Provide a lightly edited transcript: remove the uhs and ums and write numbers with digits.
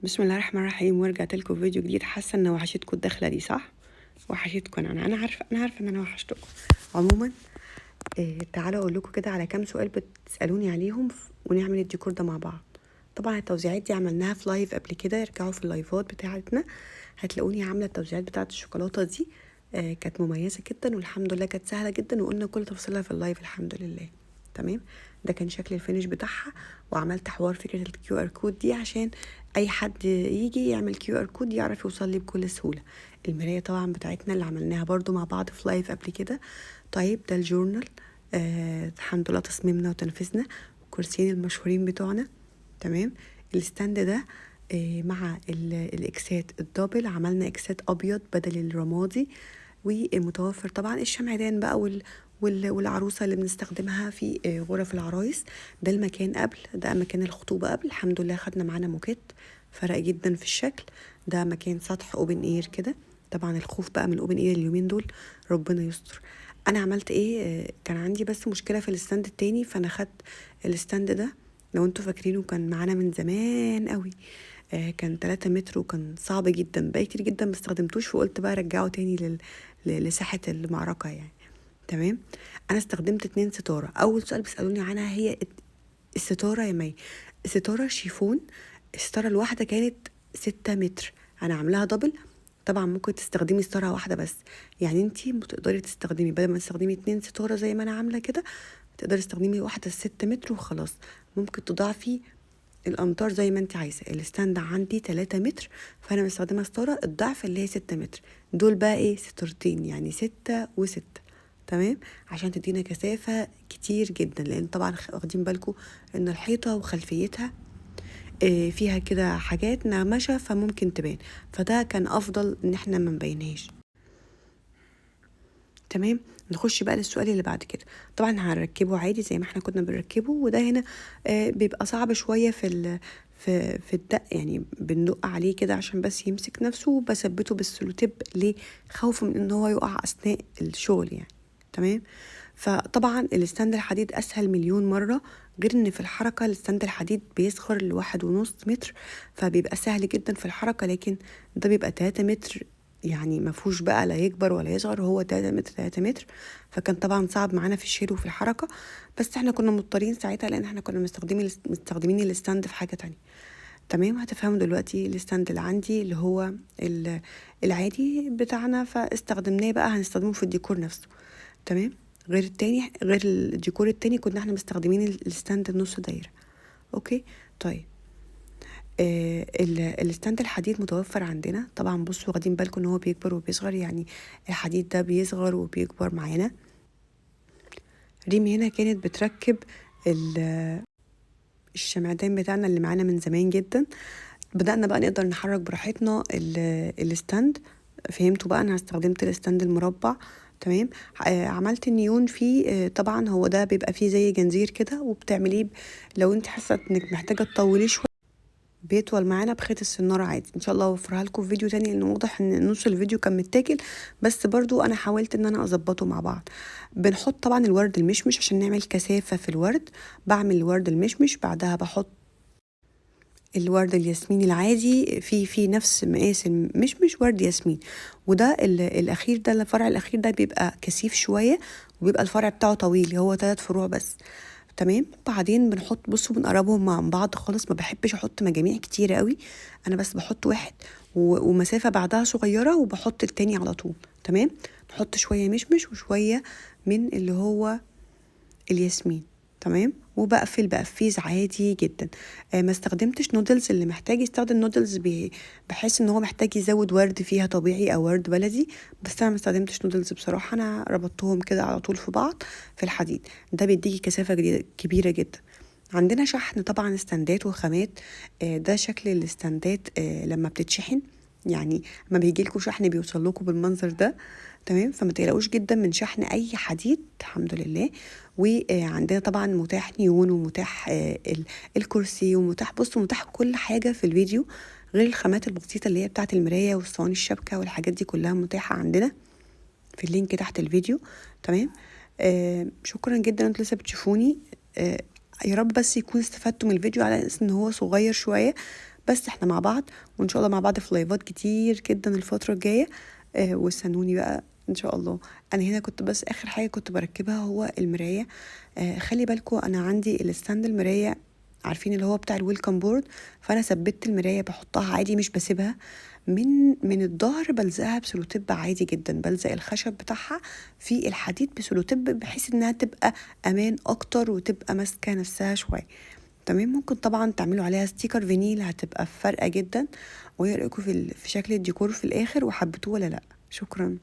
بسم الله الرحمن الرحيم، ورجعت لكم فيديو جديد. حاسه ان وحشتكم الدخله دي، صح؟ وحشتكم. انا عارفه ان انا وحشتكم. عموما تعالوا اقول لكم كده على كام سؤال بتسالوني عليهم ونعمل الديكور ده مع بعض. طبعا التوزيعات دي عملناها في لايف قبل كده، ارجعوا في اللايفات بتاعتنا هتلاقوني عامله التوزيعات بتاعه الشوكولاته دي. كانت مميزه جدا والحمد لله كانت سهله جدا، وقلنا كل تفاصيلها في اللايف الحمد لله. تمام. ده كان شكل الفينش بتاعها، وعملت حوار فكره الكيو ار كود دي عشان اي حد يجي يعمل كيو ار كود يعرف يوصل لي بكل سهوله. المرايه طبعا بتاعتنا اللي عملناها برضو مع بعض في لايف قبل كده. طيب ده الجورنال. الحمد لله تصميمنا وتنفيذنا، والكرسيين المشهورين بتوعنا. تمام. الستاند ده مع الاكسات الدبل، عملنا اكسات ابيض بدل الرمادي، ومتوفر طبعا الشمعدان بقى والعروسه اللي بنستخدمها في غرف العرايس. ده المكان قبل، ده مكان الخطوبه قبل، الحمد لله خدنا معانا موكيت، فرق جدا في الشكل. ده مكان سطح اوبن اير كده. طبعا الخوف بقى من الاوبن اير اليومين دول، ربنا يستر. انا عملت ايه؟ كان عندي بس مشكله في الستاند التاني، فانا خدت الستاند ده. لو انتوا فاكرينه كان معانا من زمان قوي. كان 3 متر وكان صعب جدا، بقى كتير جدا مستخدمتوش، فقلت بقى رجعه تاني لساحة المعركة يعني. تمام. انا استخدمت 2 ستارة. اول سؤال بيسألوني عنها هي الستارة يا مي. الستارة شيفون. الستارة الواحدة كانت 6 متر، انا عاملاها دبل. طبعا ممكن تستخدمي ستارة واحدة بس، يعني انتي بتقدري تستخدمي بدل ما تستخدمي 2 ستارة زي ما انا عاملة كده، تقدري تستخدمي واحدة 6 متر وخلاص. ممكن تضاعفي الامتار زي ما انت عايزه. الستاند عندي 3 متر، فانا مستخدمه ستاره الضعف اللي هي 6 متر. دول بقى ايه؟ ستارتين، يعني 6 و6. تمام. عشان تدينا كثافه كتير جدا، لان طبعا واخدين بالكم ان الحيطه وخلفيتها فيها كده حاجات نغمشه فممكن تبان، فده كان افضل ان احنا ما نبينهاش. تمام. نخش بقى للسؤال اللي بعد كده. طبعا هنركبه عادي زي ما احنا كنا بنركبه، وده هنا بيبقى صعب شويه في الدق، يعني بندق عليه كده عشان بس يمسك نفسه، وبثبته بالسلوتيب ليه؟ خوفا من ان هو يقع اثناء الشغل يعني. تمام. فطبعا الستاند الحديد اسهل مليون مره، غير ان في الحركه الستاند الحديد بيصغر ل1.5 متر، فبيبقى سهل جدا في الحركه، لكن ده بيبقى 3 متر، يعني ما فيهوش بقى لا يكبر ولا يصغر، هو 3 متر 3 متر. فكان طبعا صعب معانا في الشيل وفي الحركه، بس احنا كنا مضطرين ساعتها لان احنا كنا مستخدمين الستاند في حاجه تانية. تمام. هتفهموا دلوقتي الستاند اللي عندي اللي هو العادي بتاعنا، فاستخدمناه بقى هنستخدمه في الديكور نفسه. تمام. غير التاني، غير الديكور التاني كنا احنا مستخدمين الستاند النص دايره. اوكي. طيب الستاند الحديد متوفر عندنا طبعا. بصوا واخدين بالكم ان هو بيكبر وبيصغر، يعني الحديد ده بيصغر وبيكبر معانا. ريم هنا كانت بتركب الشمعدان بتاعنا اللي معانا من زمان جدا. بدأنا بقى نقدر نحرك براحتنا الستاند. فهمتوا بقى انا استخدمت الستاند المربع. تمام. عملت النيون فيه. طبعا هو ده بيبقى فيه زي جنزير كده، وبتعمليه لو انت حاسه انك محتاجه تطوليه شويه بيطول معانا بخيط السنارة عادي. ان شاء الله اوفرها لكم في فيديو تاني، لان واضح ان نص الفيديو كان متاكل، بس برضو انا حاولت ان انا اظبطه مع بعض. بنحط طبعا الورد المشمش عشان نعمل كثافة في الورد. بعمل الورد المشمش، بعدها بحط الورد الياسمين العادي في نفس مقاس المشمش ورد ياسمين. وده الاخير ده، الفرع الاخير ده بيبقى كثيف شوية، وبيبقى الفرع بتاعه طويل، هو 3 فروع بس. تمام. بعدين بنحط، بصوا بنقربهم مع بعض خالص، ما بحبش احط مجاميع كتيره قوي، انا بس بحط واحد ومسافه بعدها صغيره، وبحط التاني على طول. تمام. نحط شويه مشمش وشويه من اللي هو الياسمين. تمام. وبقفل بقفيز عادي جدا. ما استخدمتش نودلز، اللي محتاج يستخدم نودلز بحيث ان هو محتاج يزود ورد فيها طبيعي او ورد بلدي، بس انا ما استخدمتش نودلز بصراحه، انا ربطتهم كده على طول في بعض في الحديد. ده بيديكي كثافه كبيره جدا. عندنا شحن طبعا استندات وخامات. ده شكل الاستندات لما بتتشحن، يعني ما بيجيلكوا شحن بيوصل لكم بالمنظر ده. تمام. فما تقلقوش جدا من شحن اي حديد، الحمد لله. وعندنا طبعا متاح نيون، ومتاح الكرسي، ومتاح، بصوا متاح كل حاجه في الفيديو، غير الخامات البسيطه اللي هي بتاعه المرايه والصواني الشبكه والحاجات دي كلها متاحه عندنا في اللينك تحت الفيديو. تمام. شكرا جدا انتوا لسه بتشوفوني. يا رب بس يكون استفدتوا من الفيديو، على اساس ان هو صغير شويه، بس احنا مع بعض، وان شاء الله مع بعض في لايفات كتير جدا الفتره الجايه. واستنوني بقى ان شاء الله. انا هنا كنت بس اخر حاجه كنت بركبها هو المرايه. خلي بالكم انا عندي الستاند المرايه، عارفين اللي هو بتاع الويلكم بورد، فانا ثبت المرايه بحطها عادي مش بسيبها. من الظهر بلزقها بسلوتيب عادي جدا، بلزق الخشب بتاعها في الحديد بسلوتيب بحيث انها تبقى امان اكتر وتبقى ماسكه نفسها شويه. تمام. ممكن طبعا تعملوا عليها ستيكر فينيل، هتبقى فارقه جدا. وايه رايكم في شكل الديكور في الاخر، وحبيتوه ولا لا؟ شكرا.